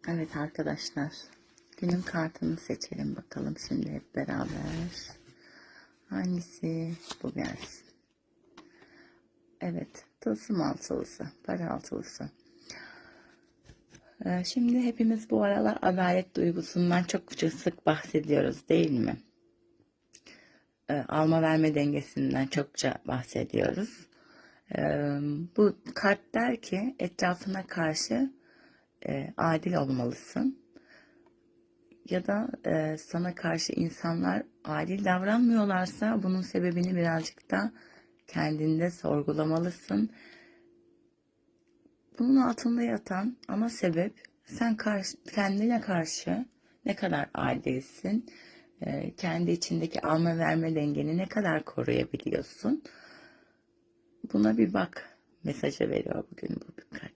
Evet arkadaşlar, günün kartını seçelim bakalım şimdi hep beraber. Hangisi bu gelsin? Evet, tılsım altılısı, para altılısı. Şimdi hepimiz bu aralar adalet duygusundan çok sık bahsediyoruz değil mi? Alma verme dengesinden çokça bahsediyoruz. Bu kart der ki etrafına karşı adil olmalısın. Ya da sana karşı insanlar adil davranmıyorlarsa bunun sebebini birazcık da kendinde sorgulamalısın. Bunun altında yatan ana sebep sen kendine karşı ne kadar adilsin, kendi içindeki alma verme dengeni ne kadar koruyabiliyorsun. Buna bir bak mesajı veriyor bugün bu kart.